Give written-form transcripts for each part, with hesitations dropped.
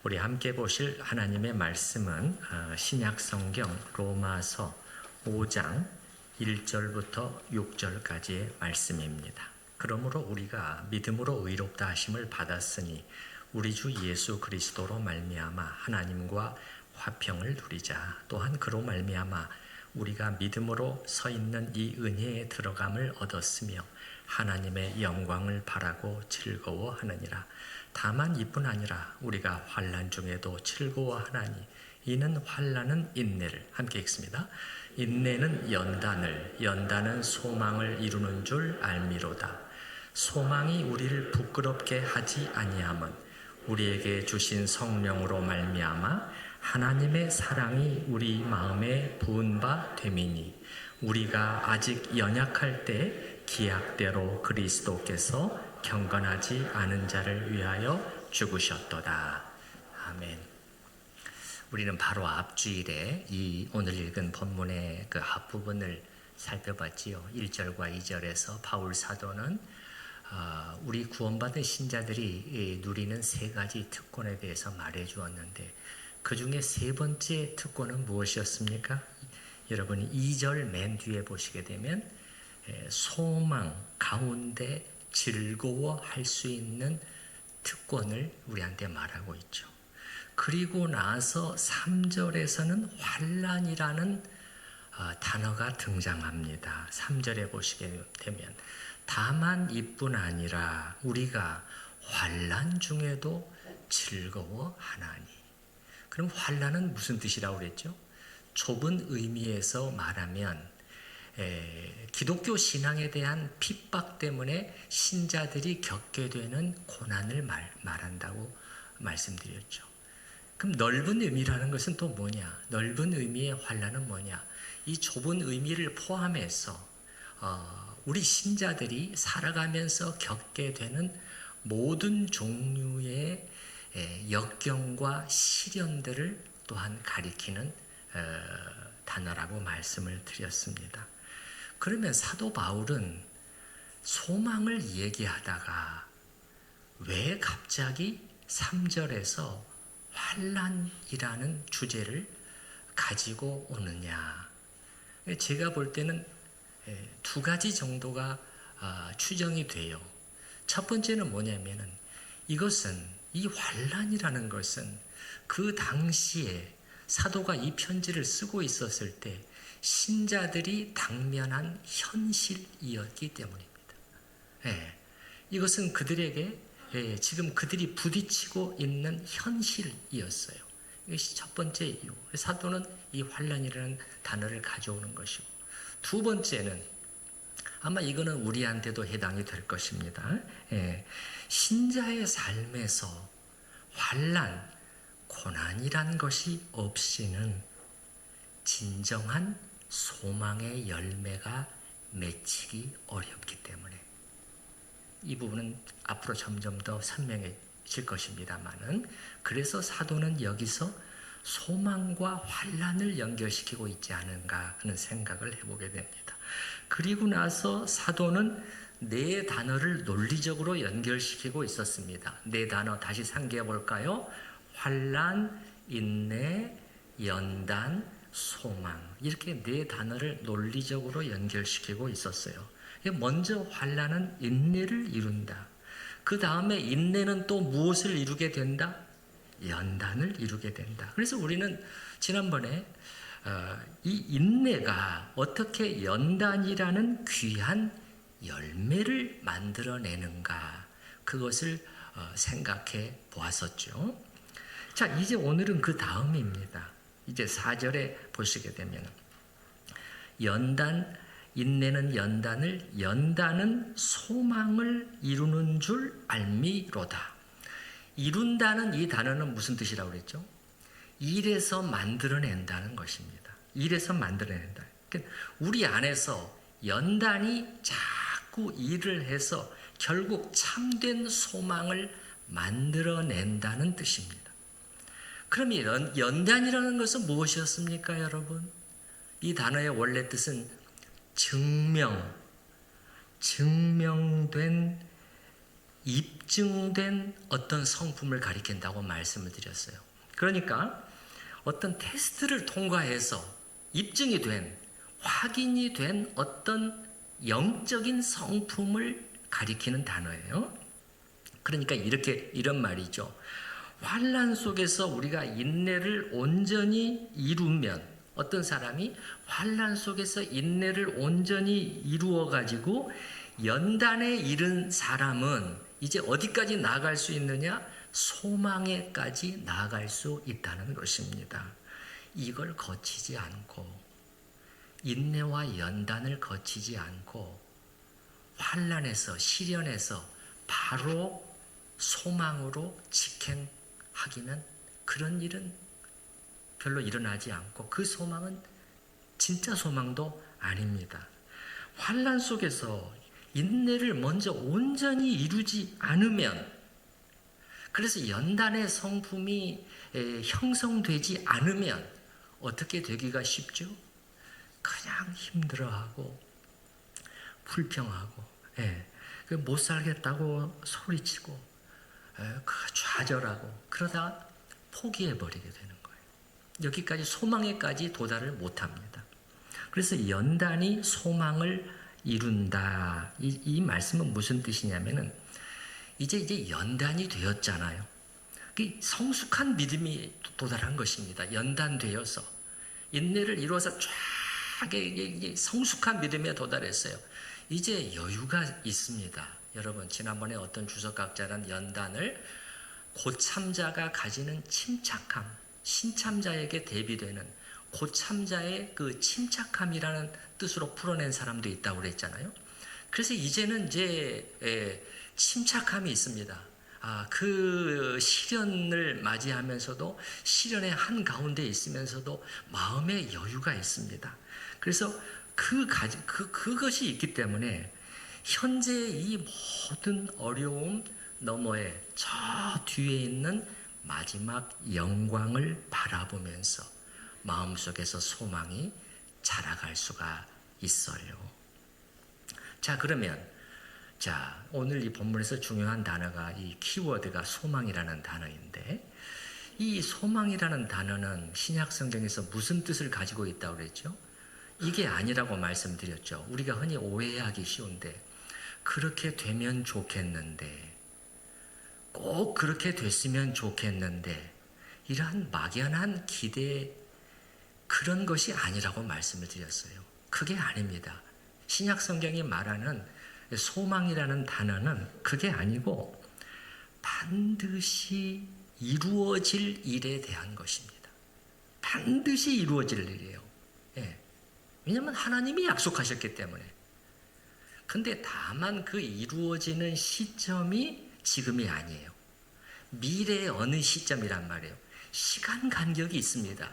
우리 함께 보실 하나님의 말씀은 신약 성경 로마서 5장 1절부터 6절까지의 말씀입니다. 그러므로 우리가 믿음으로 의롭다 하심을 받았으니 우리 주 예수 그리스도로 말미암아 하나님과 화평을 누리자. 또한 그로 말미암아 우리가 믿음으로 서 있는 이 은혜에 들어감을 얻었으며 하나님의 영광을 바라고 즐거워하느니라. 다만 이뿐 아니라 우리가 환난 중에도 즐거워하나니 이는 환난은 인내를, 함께 읽습니다. 인내는 연단을, 연단은 소망을 이루는 줄 알미로다. 소망이 우리를 부끄럽게 하지 아니함은 우리에게 주신 성령으로 말미암아 하나님의 사랑이 우리 마음에 부은 바 됨이니 우리가 아직 연약할 때 기약대로 그리스도께서 경건하지 않은 자를 위하여 죽으셨도다. 아멘. 우리는 바로 앞주일에 이 오늘 읽은 본문의 그 앞부분을 살펴봤지요. 1절과 2절에서 바울 사도는 우리 구원받은 신자들이 누리는 세 가지 특권에 대해서 말해 주었는데 그 중에 세 번째 특권은 무엇이었습니까? 여러분이 2절 맨 뒤에 보시게 되면 소망 가운데 즐거워할 수 있는 특권을 우리한테 말하고 있죠. 그리고 나서 3절에서는 환난이라는 단어가 등장합니다. 3절에 보시게 되면 다만 이뿐 아니라 우리가 환난 중에도 즐거워하나니. 그럼 환난은 무슨 뜻이라고 그랬죠? 좁은 의미에서 말하면 기독교 신앙에 대한 핍박 때문에 신자들이 겪게 되는 고난을 말한다고 말씀드렸죠. 그럼 넓은 의미라는 것은 또 뭐냐? 넓은 의미의 환난은 뭐냐? 이 좁은 의미를 포함해서 우리 신자들이 살아가면서 겪게 되는 모든 종류의 역경과 시련들을 또한 가리키는 단어라고 말씀을 드렸습니다. 그러면 사도 바울은 소망을 얘기하다가 왜 갑자기 3절에서 환난이라는 주제를 가지고 오느냐? 제가 볼 때는 두 가지 정도가 추정이 돼요. 첫 번째는 뭐냐면은 이것은 이 환난이라는 것은 그 당시에 사도가 이 편지를 쓰고 있었을 때 신자들이 당면한 현실이었기 때문입니다. 이것은 그들에게 지금 그들이 부딪히고 있는 현실이었어요. 이것이 첫 번째 이유. 사도는 이 환난이라는 단어를 가져오는 것이고, 두 번째는 아마 이거는 우리한테도 해당이 될 것입니다. 신자의 삶에서 환난, 고난이란 것이 없이는 진정한 소망의 열매가 맺히기 어렵기 때문에 이 부분은 앞으로 점점 더 선명해질 것입니다만은, 그래서 사도는 여기서 소망과 환난을 연결시키고 있지 않은가 하는 생각을 해보게 됩니다. 그리고 나서 사도는 네 단어를 논리적으로 연결시키고 있었습니다. 네 단어 다시 상기해 볼까요? 환난, 인내, 연단, 소망, 이렇게 네 단어를 논리적으로 연결시키고 있었어요. 먼저 환난은 인내를 이룬다. 그 다음에 인내는 또 무엇을 이루게 된다? 연단을 이루게 된다. 그래서 우리는 지난번에 이 인내가 어떻게 연단이라는 귀한 열매를 만들어내는가, 그것을 생각해 보았었죠. 자, 이제 오늘은 그 다음입니다. 이제 4절에 보시게 되면 인내는 연단은 소망을 이루는 줄 알미로다. 이룬다는 이 단어는 무슨 뜻이라고 그랬죠? 일에서 만들어낸다는 것입니다. 일에서 만들어낸다. 그러니까 우리 안에서 연단이 자꾸 일을 해서 결국 참된 소망을 만들어낸다는 뜻입니다. 그럼 연단이라는 것은 무엇이었습니까, 여러분? 이 단어의 원래 뜻은 증명된 입증된 어떤 성품을 가리킨다고 말씀을 드렸어요. 그러니까 어떤 테스트를 통과해서 입증이 된, 확인이 된 어떤 영적인 성품을 가리키는 단어예요. 그러니까 이런 말이죠. 환난 속에서 우리가 인내를 온전히 이루면, 어떤 사람이 환난 속에서 인내를 온전히 이루어 가지고 연단에 이른 사람은 이제 어디까지 나아갈 수 있느냐? 소망에까지 나아갈 수 있다는 것입니다. 이걸 거치지 않고, 인내와 연단을 거치지 않고 환난에서, 시련에서 바로 소망으로 직행하기는, 그런 일은 별로 일어나지 않고, 그 소망은 진짜 소망도 아닙니다. 환난 속에서 인내를 먼저 온전히 이루지 않으면, 그래서 연단의 성품이 형성되지 않으면 어떻게 되기가 쉽죠? 그냥 힘들어하고 불평하고, 못 살겠다고 소리치고, 좌절하고, 그러다 포기해버리게 되는 거예요. 여기까지, 소망에까지 도달을 못합니다. 그래서 연단이 소망을 이룬다. 이 말씀은 무슨 뜻이냐면은, 이제 연단이 되었잖아요. 성숙한 믿음이 도달한 것입니다. 연단되어서 인내를 이루어서 쫙 성숙한 믿음에 도달했어요. 이제 여유가 있습니다. 여러분, 지난번에 어떤 주석학자는 연단을 고참자가 가지는 침착함, 신참자에게 대비되는 고참자의 그 침착함이라는 뜻으로 풀어낸 사람도 있다고 그랬잖아요. 그래서 이제는 이제 침착함이 있습니다. 그 시련을 맞이하면서도, 시련의 한가운데 있으면서도 마음의 여유가 있습니다. 그래서 그것이 있기 때문에 현재 이 모든 어려움 너머에 저 뒤에 있는 마지막 영광을 바라보면서 마음속에서 소망이 자라갈 수가 있어요. 자, 그러면 오늘 이 본문에서 중요한 단어가, 이 키워드가 소망이라는 단어인데, 이 소망이라는 단어는 신약 성경에서 무슨 뜻을 가지고 있다고 그랬죠? 이게 아니라고 말씀드렸죠. 우리가 흔히 오해하기 쉬운데, 그렇게 되면 좋겠는데, 꼭 그렇게 됐으면 좋겠는데, 이러한 막연한 기대, 그런 것이 아니라고 말씀을 드렸어요. 그게 아닙니다. 신약 성경이 말하는 소망이라는 단어는 그게 아니고 반드시 이루어질 일에 대한 것입니다. 반드시 이루어질 일이에요. 왜냐하면 하나님이 약속하셨기 때문에. 근데 다만 그 이루어지는 시점이 지금이 아니에요. 미래의 어느 시점이란 말이에요. 시간 간격이 있습니다.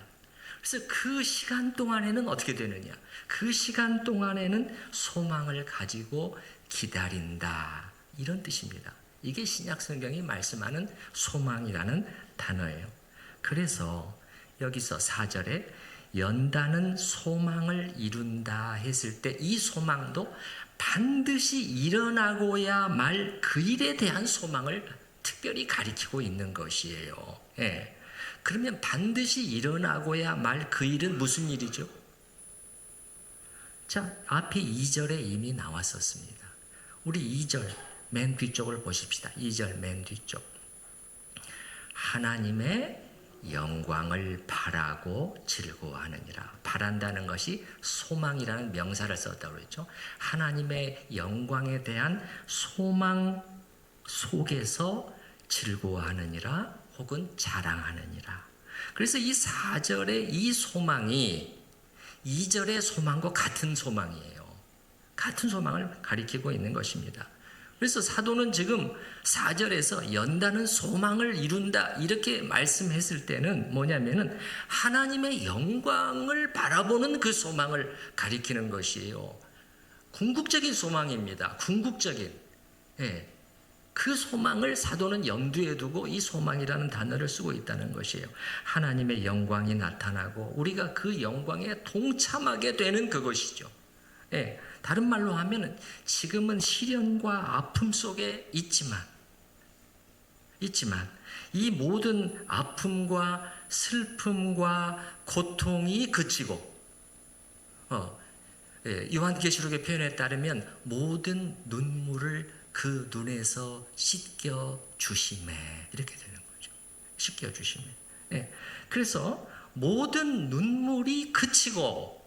그래서 그 시간 동안에는 어떻게 되느냐? 그 시간 동안에는 소망을 가지고 기다린다. 이런 뜻입니다. 이게 신약 성경이 말씀하는 소망이라는 단어예요. 그래서 여기서 4절에 연단은 소망을 이룬다 했을 때, 이 소망도 반드시 일어나고야 말 그 일에 대한 소망을 특별히 가리키고 있는 것이에요. 그러면 반드시 일어나고야 말 그 일은 무슨 일이죠? 자, 앞에 2절에 이미 나왔었습니다. 우리 2절 맨 뒤쪽을 보십시다. 2절 맨 뒤쪽. 하나님의 영광을 바라고 즐거워하느니라. 바란다는 것이 소망이라는 명사를 썼다고 그랬죠. 하나님의 영광에 대한 소망 속에서 즐거워하느니라, 혹은 자랑하느니라. 그래서 이 4절의 이 소망이 2절의 소망과 같은 소망이에요. 같은 소망을 가리키고 있는 것입니다. 그래서 사도는 지금 4절에서 연단은 소망을 이룬다 이렇게 말씀했을 때는 뭐냐면은 하나님의 영광을 바라보는 그 소망을 가리키는 것이에요. 궁극적인 소망입니다. 궁극적인. 그 소망을 사도는 염두에 두고 이 소망이라는 단어를 쓰고 있다는 것이에요. 하나님의 영광이 나타나고 우리가 그 영광에 동참하게 되는 그것이죠. 다른 말로 하면 지금은 시련과 아픔 속에 있지만 있지만 이 모든 아픔과 슬픔과 고통이 그치고 요한계시록의 표현에 따르면 모든 눈물을 그 눈에서 씻겨 주심에 이렇게 되는 거죠. 씻겨 주심에. 그래서 모든 눈물이 그치고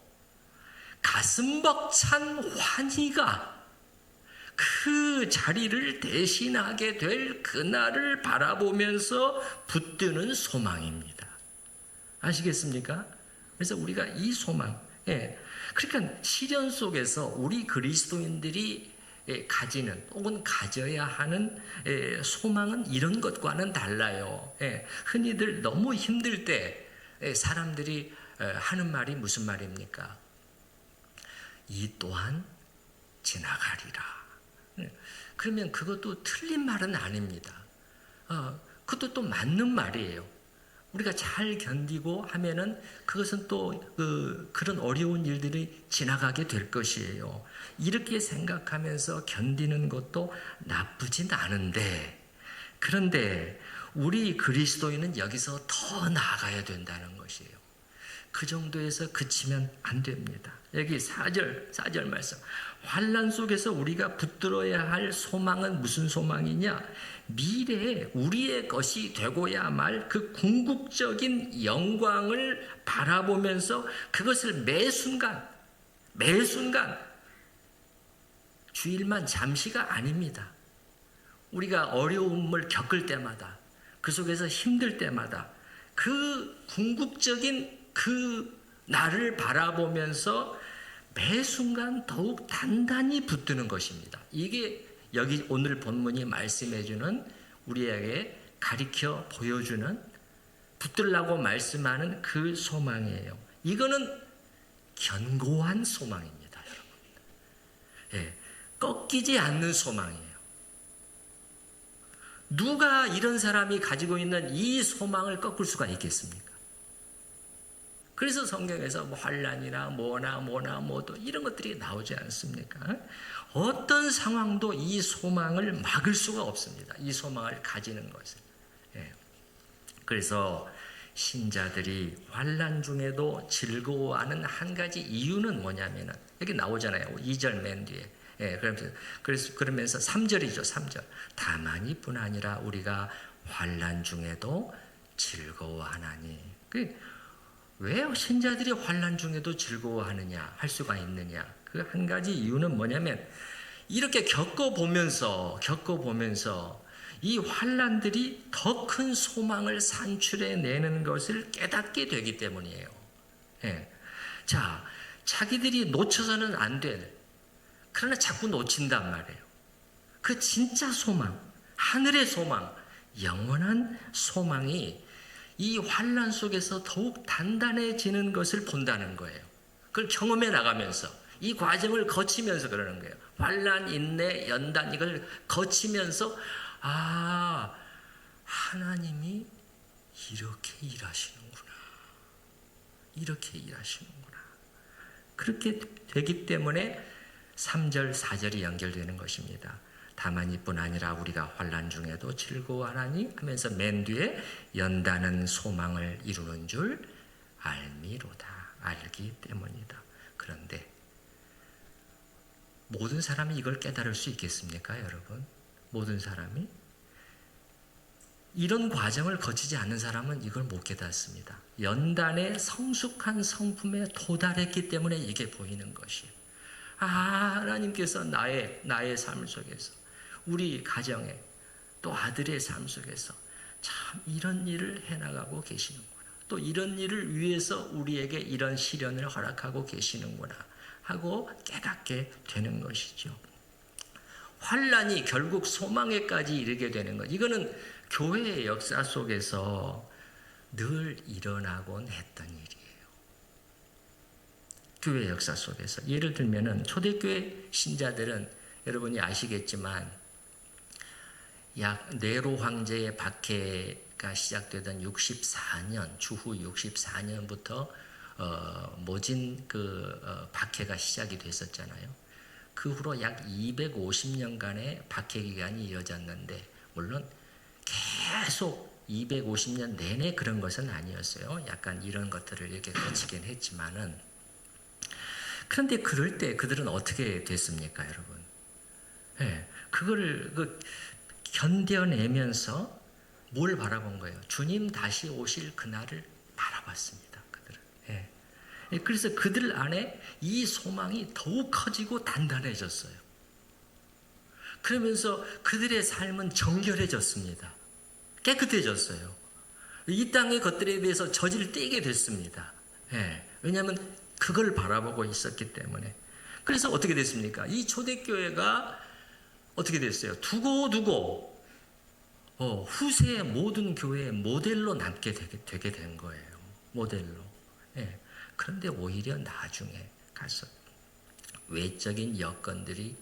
가슴 벅찬 환희가 그 자리를 대신하게 될 그날을 바라보면서 붙드는 소망입니다. 아시겠습니까? 그래서 우리가 이 소망, 그러니까 시련 속에서 우리 그리스도인들이 가지는 혹은 가져야 하는 소망은 이런 것과는 달라요. 흔히들 너무 힘들 때 사람들이 하는 말이 무슨 말입니까? 이 또한 지나가리라. 그러면 그것도 틀린 말은 아닙니다. 그것도 또 맞는 말이에요. 우리가 잘 견디고 하면은 그것은 또 그런 어려운 일들이 지나가게 될 것이에요. 이렇게 생각하면서 견디는 것도 나쁘진 않은데, 그런데 우리 그리스도인은 여기서 더 나아가야 된다는 것이에요. 그 정도에서 그치면 안 됩니다. 여기 4절 말씀. 환난 속에서 우리가 붙들어야 할 소망은 무슨 소망이냐? 미래에 우리의 것이 되고야 말 그 궁극적인 영광을 바라보면서 그것을 매 순간 주일만 잠시가 아닙니다. 우리가 어려움을 겪을 때마다 그 속에서 힘들 때마다 그 궁극적인 그 나를 바라보면서 매 순간 더욱 단단히 붙드는 것입니다. 이게 여기 오늘 본문이 말씀해주는 우리에게 가리켜 보여주는 붙들라고 말씀하는 그 소망이에요. 이거는 견고한 소망입니다, 여러분. 꺾이지 않는 소망이에요. 누가 이런 사람이 가지고 있는 이 소망을 꺾을 수가 있겠습니까? 그래서 성경에서 뭐 환난이나 뭐도 이런 것들이 나오지 않습니까? 어떤 상황도 이 소망을 막을 수가 없습니다. 이 소망을 가지는 것은. 그래서 신자들이 환난 중에도 즐거워하는 한 가지 이유는 뭐냐면은 여기 나오잖아요. 2절 맨 뒤에. 그러면서 3절이죠. 3절. 다만이뿐 아니라 우리가 환난 중에도 즐거워하나니. 왜 신자들이 환난 중에도 즐거워하느냐, 할 수가 있느냐? 그 한 가지 이유는 뭐냐면 이렇게 겪어보면서 이 환난들이 더 큰 소망을 산출해내는 것을 깨닫게 되기 때문이에요. 자, 자기들이 놓쳐서는 안 될, 그러나 자꾸 놓친단 말이에요. 그 진짜 소망, 하늘의 소망, 영원한 소망이 이 환난 속에서 더욱 단단해지는 것을 본다는 거예요. 그걸 경험해 나가면서 이 과정을 거치면서 그러는 거예요. 환난, 인내, 연단 이걸 거치면서 하나님이 이렇게 일하시는구나. 이렇게 일하시는구나. 그렇게 되기 때문에 3절, 4절이 연결되는 것입니다. 다만이뿐 아니라 우리가 환난 중에도 즐거워하나니 하면서 맨 뒤에 연다는 소망을 이루는 줄 알미로다. 알기 때문이다. 그런데 모든 사람이 이걸 깨달을 수 있겠습니까, 여러분? 모든 사람이? 이런 과정을 거치지 않는 사람은 이걸 못 깨닫습니다. 연단의 성숙한 성품에 도달했기 때문에 이게 보이는 것이에요. 하나님께서 나의 삶 속에서 우리 가정에 또 아들의 삶 속에서 참 이런 일을 해나가고 계시는구나. 또 이런 일을 위해서 우리에게 이런 시련을 허락하고 계시는구나 하고 깨닫게 되는 것이죠. 환난이 결국 소망에까지 이르게 되는 것. 이거는 교회의 역사 속에서 늘 일어나곤 했던 일이에요. 교회 역사 속에서 예를 들면은 초대교회 신자들은 여러분이 아시겠지만 약 네로 황제의 박해가 시작되던 64년 주후 64년부터 모진 박해가 시작이 됐었잖아요. 그 후로 약 250년간의 박해 기간이 이어졌는데 물론 계속 250년 내내 그런 것은 아니었어요. 약간 이런 것들을 이렇게 거치긴 했지만은, 그런데 그럴 때 그들은 어떻게 됐습니까, 여러분? 예, 그거를 견뎌내면서 뭘 바라본 거예요? 주님 다시 오실 그날을 바라봤습니다, 그들은. 예. 그래서 그들 안에 이 소망이 더욱 커지고 단단해졌어요. 그러면서 그들의 삶은 정결해졌습니다. 깨끗해졌어요. 이 땅의 것들에 대해서 젖을 떼게 됐습니다. 예. 왜냐하면 그걸 바라보고 있었기 때문에. 그래서 어떻게 됐습니까? 이 초대교회가 어떻게 됐어요? 두고두고 후세의 모든 교회의 모델로 남게 되게 된 거예요. 모델로. 예. 그런데 오히려 나중에 가서 외적인 여건들이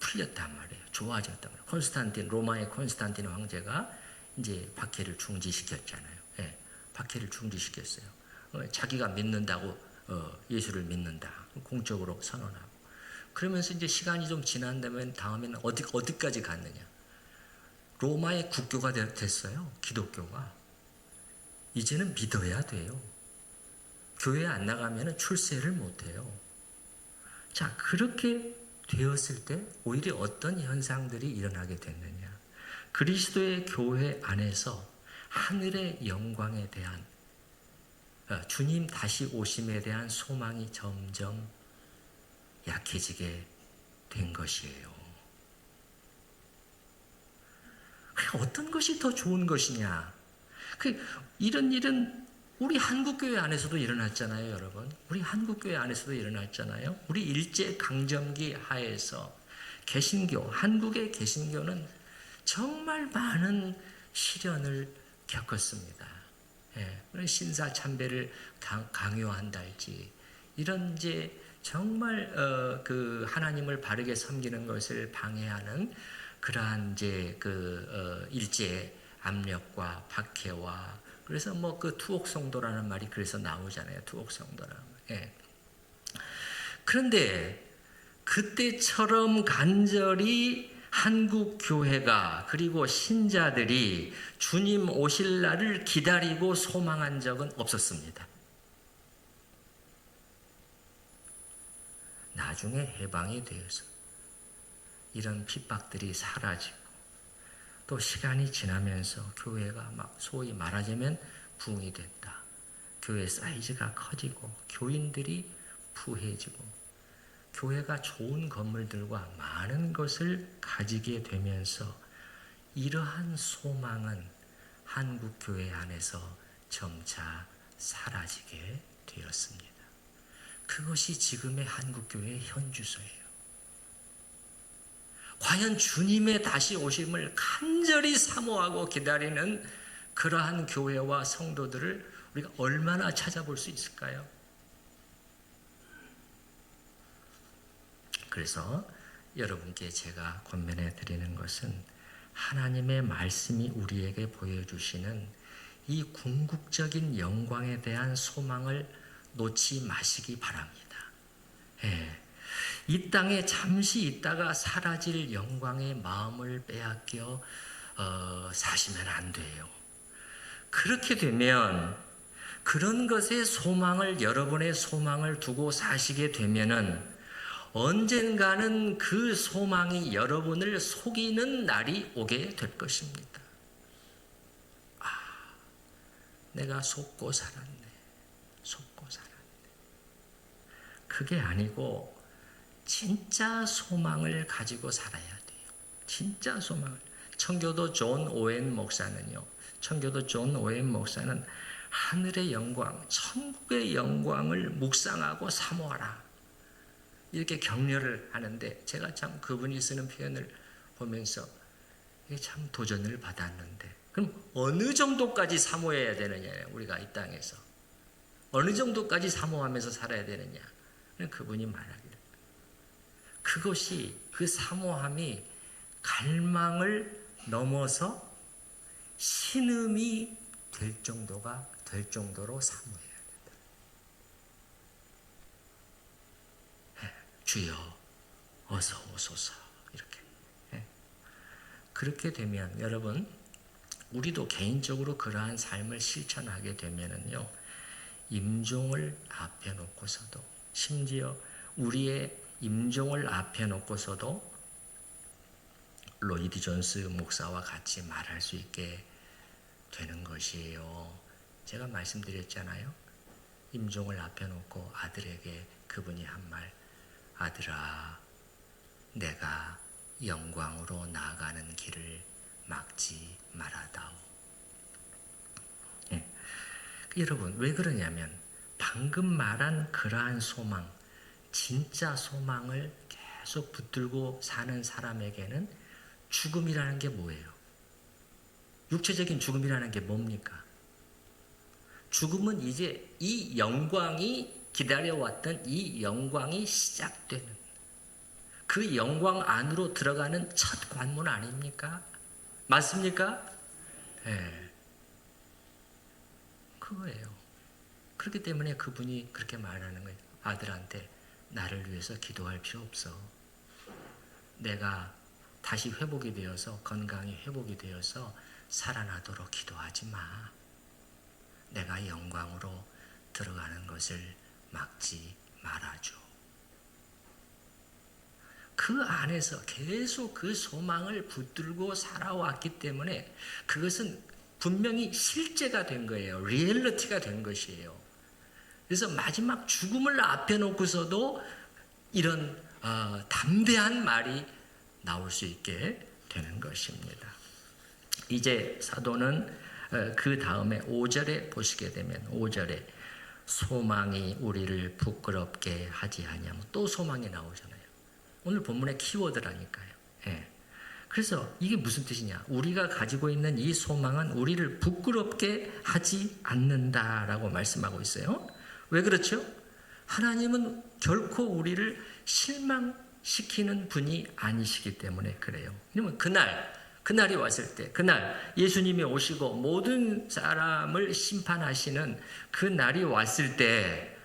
풀렸단 말이에요. 좋아졌단 말이에요. 로마의 콘스탄틴 황제가 이제 박해를 중지시켰잖아요. 예. 박해를 중지시켰어요. 자기가 믿는다고 예수를 믿는다. 공적으로 선언하고. 그러면서 이제 시간이 좀 지난다면 다음에는 어디까지 갔느냐? 로마의 국교가 됐어요. 기독교가. 이제는 믿어야 돼요. 교회 안 나가면 출세를 못 해요. 자, 그렇게 되었을 때 오히려 어떤 현상들이 일어나게 됐느냐? 그리스도의 교회 안에서 하늘의 영광에 대한 주님 다시 오심에 대한 소망이 점점 약해지게 된 것이에요. 어떤 것이 더 좋은 것이냐? 이런 일은 우리 한국교회 안에서도 일어났잖아요, 여러분. 우리 한국교회 안에서도 일어났잖아요. 우리 일제강점기 하에서 한국의 개신교는 정말 많은 시련을 겪었습니다. 예, 신사참배를 강요한달지, 이런 이제 정말 하나님을 바르게 섬기는 것을 방해하는 그러한 이제 일제 압력과 박해와, 그래서 투옥 성도라는 말이 그래서 나오잖아요. 투옥 성도라는 말. 예. 그런데 그때처럼 간절히 한국 교회가 그리고 신자들이 주님 오실 날을 기다리고 소망한 적은 없었습니다. 나중에 해방이 되어서 이런 핍박들이 사라지고 또 시간이 지나면서 교회가 소위 말하자면 부흥이 됐다. 교회 사이즈가 커지고 교인들이 부해지고 교회가 좋은 건물들과 많은 것을 가지게 되면서 이러한 소망은 한국 교회 안에서 점차 사라지게 되었습니다. 그것이 지금의 한국 교회의 현주소예요. 과연 주님의 다시 오심을 간절히 사모하고 기다리는 그러한 교회와 성도들을 우리가 얼마나 찾아볼 수 있을까요? 그래서 여러분께 제가 권면해 드리는 것은 하나님의 말씀이 우리에게 보여주시는 이 궁극적인 영광에 대한 소망을 놓지 마시기 바랍니다. 예. 이 땅에 잠시 있다가 사라질 영광의 마음을 빼앗겨 사시면 안 돼요. 그렇게 되면 그런 것에 여러분의 소망을 두고 사시게 되면은 언젠가는 그 소망이 여러분을 속이는 날이 오게 될 것입니다. 내가 속고 살았네. 그게 아니고 진짜 소망을 가지고 살아야 돼요. 진짜 소망을. 청교도 존 오웬 목사는 하늘의 영광, 천국의 영광을 묵상하고 사모하라. 이렇게 격려를 하는데 제가 참 그분이 쓰는 표현을 보면서 참 도전을 받았는데, 그럼 어느 정도까지 사모해야 되느냐, 우리가 이 땅에서 어느 정도까지 사모하면서 살아야 되느냐. 그분이 말하기를 그것이 그 사모함이 갈망을 넘어서 신음이 될 정도로 사모해야 된다. 주여 어서 오소서. 이렇게. 그렇게 되면 여러분 우리도 개인적으로 그러한 삶을 실천하게 되면은요, 임종을 앞에 놓고서도, 심지어 우리의 임종을 앞에 놓고서도 로이드 존스 목사와 같이 말할 수 있게 되는 것이에요. 제가 말씀드렸잖아요. 임종을 앞에 놓고 아들에게 그분이 한 말, 아들아, 내가 영광으로 나아가는 길을 막지 말아다오. 예. 여러분, 왜 그러냐면 방금 말한 그러한 소망, 진짜 소망을 계속 붙들고 사는 사람에게는 죽음이라는 게 뭐예요? 육체적인 죽음이라는 게 뭡니까? 죽음은 이제 이 영광이 기다려왔던 이 영광이 시작되는, 그 영광 안으로 들어가는 첫 관문 아닙니까? 맞습니까? 네. 그거예요. 그렇기 때문에 그분이 그렇게 말하는 거예요. 아들한테 나를 위해서 기도할 필요 없어. 내가 다시 회복이 되어서, 건강이 회복이 되어서 살아나도록 기도하지 마. 내가 영광으로 들어가는 것을 막지 말아줘. 그 안에서 계속 그 소망을 붙들고 살아왔기 때문에 그것은 분명히 실제가 된 거예요. 리얼리티가 된 것이에요. 그래서 마지막 죽음을 앞에 놓고서도 이런 담대한 말이 나올 수 있게 되는 것입니다. 이제 사도는 그 다음에 5절에 보시게 되면 5절에 소망이 우리를 부끄럽게 하지 아니하며, 또 소망이 나오잖아요. 오늘 본문의 키워드라니까요. 예. 그래서 이게 무슨 뜻이냐? 우리가 가지고 있는 이 소망은 우리를 부끄럽게 하지 않는다라고 말씀하고 있어요. 왜 그렇죠? 하나님은 결코 우리를 실망시키는 분이 아니시기 때문에 그래요. 왜냐면 그날이 왔을 때, 그날 예수님이 오시고 모든 사람을 심판하시는 그 날이 왔을 때,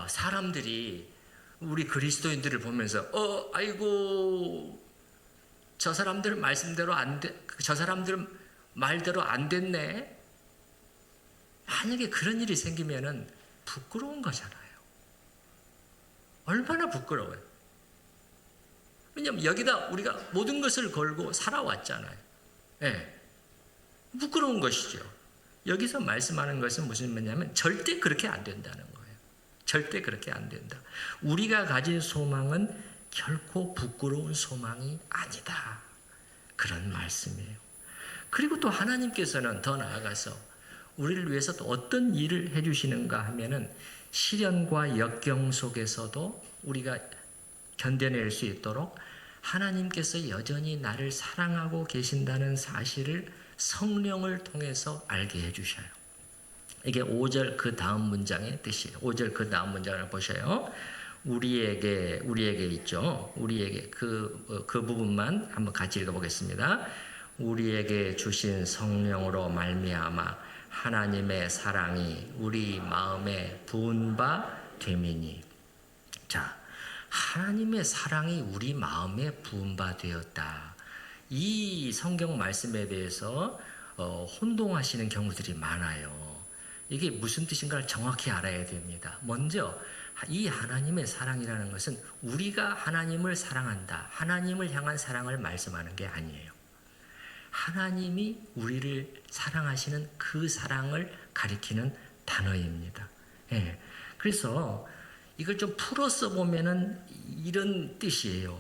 사람들이 우리 그리스도인들을 보면서 아이고, 저 사람들 말씀대로 저 사람들 말대로 안 됐네. 만약에 그런 일이 생기면은 부끄러운 거잖아요. 얼마나 부끄러워요. 왜냐하면 여기다 우리가 모든 것을 걸고 살아왔잖아요. 예. 부끄러운 것이죠. 여기서 말씀하는 것은 무슨 말이냐면 절대 그렇게 안 된다는 거예요. 절대 그렇게 안 된다. 우리가 가진 소망은 결코 부끄러운 소망이 아니다. 그런 말씀이에요. 그리고 또 하나님께서는 더 나아가서 우리를 위해서 또 어떤 일을 해주시는가 하면은 시련과 역경 속에서도 우리가 견뎌낼 수 있도록 하나님께서 여전히 나를 사랑하고 계신다는 사실을 성령을 통해서 알게 해주셔요. 이게 5절 그 다음 문장의 뜻이에요. 5절 그 다음 문장을 보셔요. 우리에게 있죠. 우리에게 그 부분만 한번 같이 읽어보겠습니다. 우리에게 주신 성령으로 말미암아 하나님의 사랑이 우리 마음에 부은 바 됨이니. 자, 하나님의 사랑이 우리 마음에 부은 바 되었다. 이 성경 말씀에 대해서 혼동하시는 경우들이 많아요. 이게 무슨 뜻인가를 정확히 알아야 됩니다. 먼저 이 하나님의 사랑이라는 것은 우리가 하나님을 사랑한다, 하나님을 향한 사랑을 말씀하는 게 아니에요. 하나님이 우리를 사랑하시는 그 사랑을 가리키는 단어입니다. 예. 그래서 이걸 좀 풀어서 보면은 이런 뜻이에요.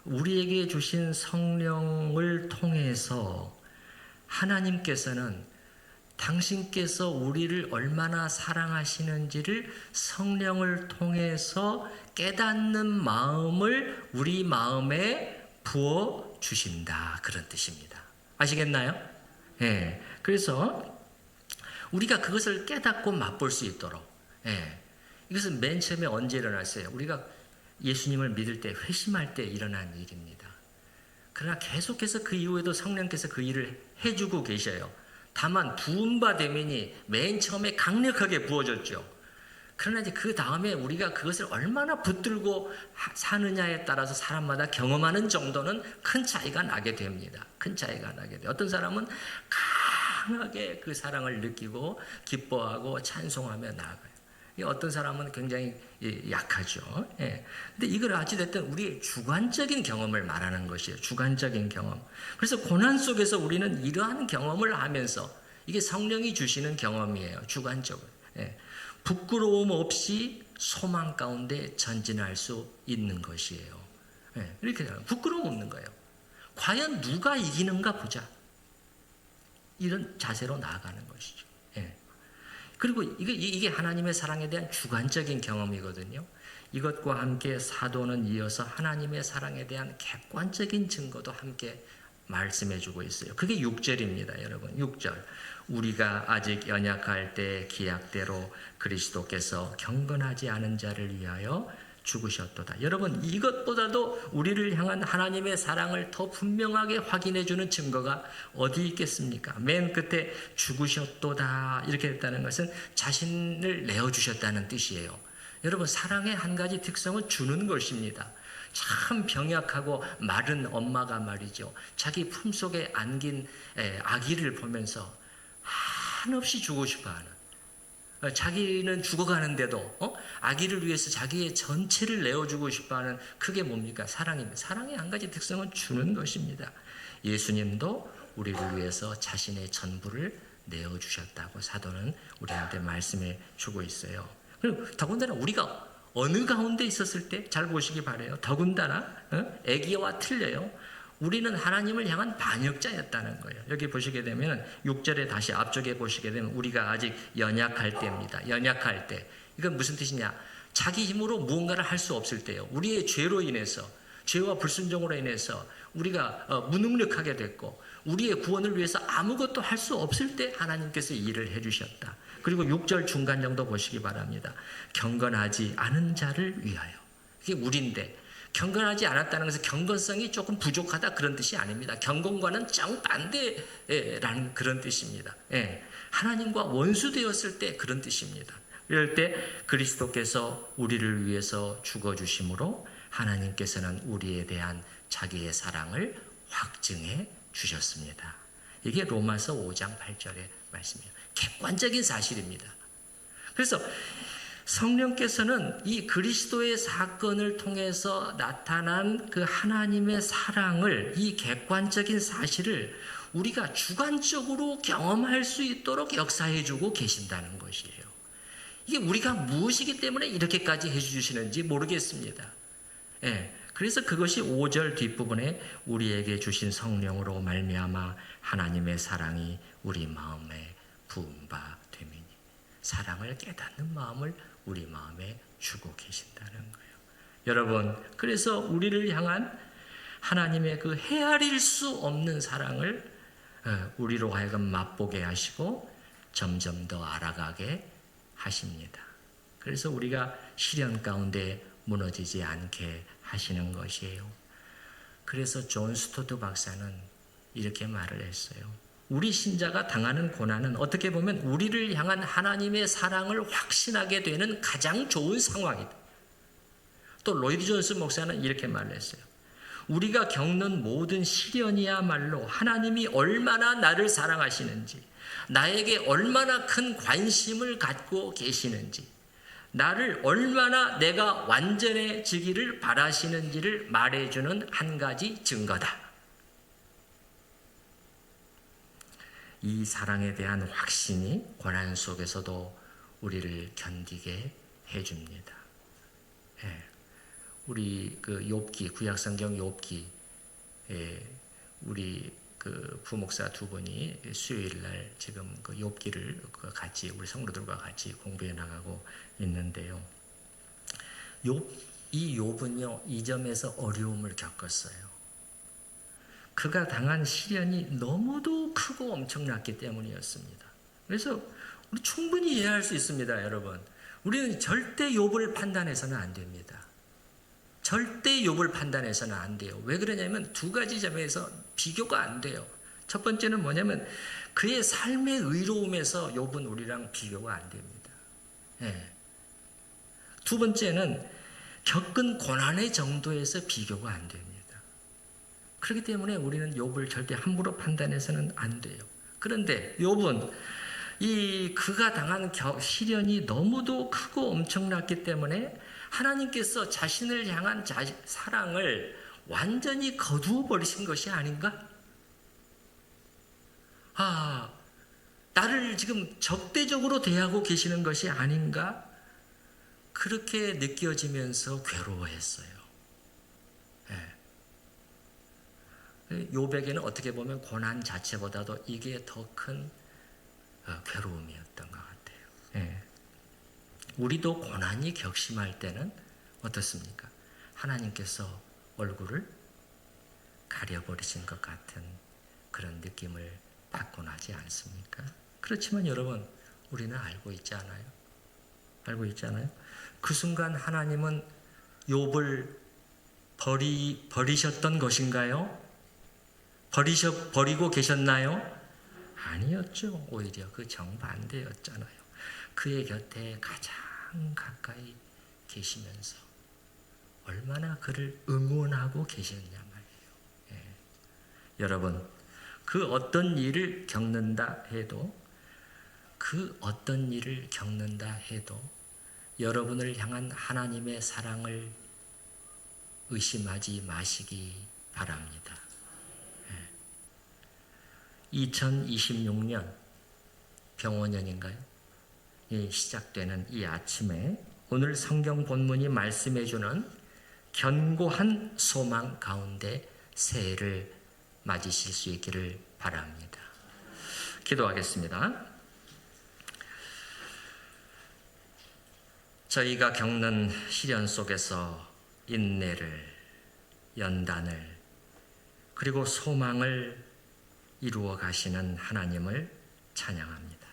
우리에게 주신 성령을 통해서 하나님께서는 당신께서 우리를 얼마나 사랑하시는지를 성령을 통해서 깨닫는 마음을 우리 마음에 부어 주신다. 그런 뜻입니다. 아시겠나요? 예. 그래서 우리가 그것을 깨닫고 맛볼 수 있도록, 예. 이것은 맨 처음에 언제 일어났어요? 우리가 예수님을 믿을 때, 회심할 때 일어난 일입니다. 그러나 계속해서 그 이후에도 성령께서 그 일을 해주고 계셔요. 다만 부은 바 되면이 맨 처음에 강력하게 부어졌죠. 그러나 이제 그 다음에 우리가 그것을 얼마나 붙들고 사느냐에 따라서 사람마다 경험하는 정도는 큰 차이가 나게 됩니다. 큰 차이가 나게 돼요. 어떤 사람은 강하게 그 사랑을 느끼고 기뻐하고 찬송하며 나아가요. 어떤 사람은 굉장히 약하죠. 예. 근데 이걸 어찌됐든 우리의 주관적인 경험을 말하는 것이에요. 주관적인 경험. 그래서 고난 속에서 우리는 이러한 경험을 하면서 이게 성령이 주시는 경험이에요. 주관적으로. 예. 부끄러움 없이 소망 가운데 전진할 수 있는 것이에요. 예. 이렇게 부끄러움 없는 거예요. 과연 누가 이기는가 보자. 이런 자세로 나아가는 것이죠. 예. 그리고 이게 하나님의 사랑에 대한 주관적인 경험이거든요. 이것과 함께 사도는 이어서 하나님의 사랑에 대한 객관적인 증거도 함께 말씀해 주고 있어요. 그게 6절입니다, 여러분. 6절. 우리가 아직 연약할 때 기약대로 그리스도께서 경건하지 않은 자를 위하여 죽으셨도다. 여러분, 이것보다도 우리를 향한 하나님의 사랑을 더 분명하게 확인해 주는 증거가 어디 있겠습니까? 맨 끝에 죽으셨도다 이렇게 했다는 것은 자신을 내어주셨다는 뜻이에요. 여러분, 사랑의 한 가지 특성은 주는 것입니다. 참 병약하고 마른 엄마가 말이죠, 자기 품속에 안긴 아기를 보면서 한없이 주고 싶어하는, 자기는 죽어가는데도 아기를 위해서 자기의 전체를 내어주고 싶어하는, 그게 뭡니까? 사랑입니다. 사랑의 한 가지 특성은 주는 것입니다. 예수님도 우리를 위해서 자신의 전부를 내어주셨다고 사도는 우리한테 말씀해 주고 있어요. 그리고 더군다나 우리가 어느 가운데 있었을 때 잘 보시기 바라요. 더군다나 애기와 틀려요. 우리는 하나님을 향한 반역자였다는 거예요. 여기 보시게 되면 6절에 다시 앞쪽에 보시게 되면 우리가 아직 연약할 때입니다. 연약할 때. 이건 무슨 뜻이냐? 자기 힘으로 무언가를 할 수 없을 때요. 우리의 죄로 인해서, 죄와 불순종으로 인해서 우리가 무능력하게 됐고 우리의 구원을 위해서 아무것도 할 수 없을 때 하나님께서 일을 해주셨다. 그리고 6절 중간 정도 보시기 바랍니다. 경건하지 않은 자를 위하여. 이게 우리인데, 경건하지 않았다는 것은 경건성이 조금 부족하다 그런 뜻이 아닙니다. 경건과는 정반대라는 그런 뜻입니다. 예. 하나님과 원수되었을 때 그런 뜻입니다. 이럴 때 그리스도께서 우리를 위해서 죽어주심으로 하나님께서는 우리에 대한 자기의 사랑을 확증해 주셨습니다. 이게 로마서 5장 8절의 말씀이에요. 객관적인 사실입니다. 그래서 성령께서는 이 그리스도의 사건을 통해서 나타난 그 하나님의 사랑을, 이 객관적인 사실을 우리가 주관적으로 경험할 수 있도록 역사해 주고 계신다는 것이에요. 이게 우리가 무엇이기 때문에 이렇게까지 해주시는지 모르겠습니다. 예, 그래서 그것이 5절 뒷부분에 우리에게 주신 성령으로 말미암아 하나님의 사랑이 우리 마음에 부은 바 되미니, 사랑을 깨닫는 마음을 우리 마음에 주고 계신다는 거예요. 여러분, 그래서 우리를 향한 하나님의 그 헤아릴 수 없는 사랑을 우리로 하여금 맛보게 하시고 점점 더 알아가게 하십니다. 그래서 우리가 시련 가운데 무너지지 않게 하시는 것이에요. 그래서 존 스토트 박사는 이렇게 말을 했어요. 우리 신자가 당하는 고난은 어떻게 보면 우리를 향한 하나님의 사랑을 확신하게 되는 가장 좋은 상황이다. 또 로이드 존스 목사는 이렇게 말했어요. 우리가 겪는 모든 시련이야말로 하나님이 얼마나 나를 사랑하시는지, 나에게 얼마나 큰 관심을 갖고 계시는지, 나를 얼마나 내가 완전해지기를 바라시는지를 말해주는 한 가지 증거다. 이 사랑에 대한 확신이 고난 속에서도 우리를 견디게 해줍니다. 예. 우리 그 욥기, 구약성경 욥기, 우리 그 부목사 두 분이 수요일 날 지금 그 욥기를 같이 우리 성도들과 같이 공부해 나가고 있는데요. 이 욥은요, 이 점에서 어려움을 겪었어요. 그가 당한 시련이 너무도 크고 엄청났기 때문이었습니다. 그래서 우리 충분히 이해할 수 있습니다, 여러분. 우리는 절대 욥을 판단해서는 안 됩니다. 절대 욥을 판단해서는 안 돼요. 왜 그러냐면 두 가지 점에서 비교가 안 돼요. 첫 번째는 뭐냐면 그의 삶의 의로움에서 욥은 우리랑 비교가 안 됩니다. 예. 두 번째는 겪은 고난의 정도에서 비교가 안 됩니다. 그렇기 때문에 우리는 욥을 절대 함부로 판단해서는 안 돼요. 그런데 욥은 그가 당한 시련이 너무도 크고 엄청났기 때문에 하나님께서 자신을 향한 사랑을 완전히 거두어 버리신 것이 아닌가? 나를 지금 적대적으로 대하고 계시는 것이 아닌가? 그렇게 느껴지면서 괴로워했어요. 욥에게는 어떻게 보면 고난 자체보다도 이게 더 큰 괴로움이었던 것 같아요. 우리도 고난이 격심할 때는 어떻습니까? 하나님께서 얼굴을 가려버리신 것 같은 그런 느낌을 받곤 하지 않습니까? 그렇지만 여러분, 우리는 알고 있지 않아요? 알고 있잖아요. 그 순간 하나님은 욥을 버리셨던 것인가요? 버리고 계셨나요? 아니었죠. 오히려 그 정반대였잖아요. 그의 곁에 가장 가까이 계시면서 얼마나 그를 응원하고 계셨냐 말이에요. 여러분, 그 어떤 일을 겪는다 해도 여러분을 향한 하나님의 사랑을 의심하지 마시기 바랍니다. 2026년 병원년인가요? 시작되는 이 아침에 오늘 성경 본문이 말씀해주는 견고한 소망 가운데 새해를 맞으실 수 있기를 바랍니다. 기도하겠습니다. 저희가 겪는 시련 속에서 인내를, 연단을, 그리고 소망을 이루어 가시는 하나님을 찬양합니다.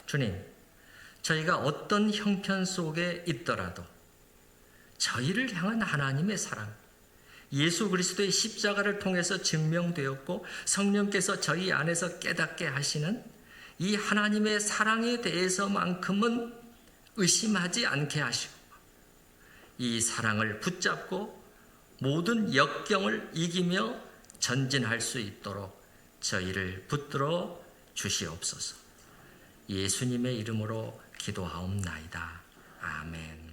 주님, 저희가 어떤 형편 속에 있더라도 저희를 향한 하나님의 사랑, 예수 그리스도의 십자가를 통해서 증명되었고 성령께서 저희 안에서 깨닫게 하시는 이 하나님의 사랑에 대해서만큼은 의심하지 않게 하시고 이 사랑을 붙잡고 모든 역경을 이기며 전진할 수 있도록 저희를 붙들어 주시옵소서. 예수님의 이름으로 기도하옵나이다. 아멘.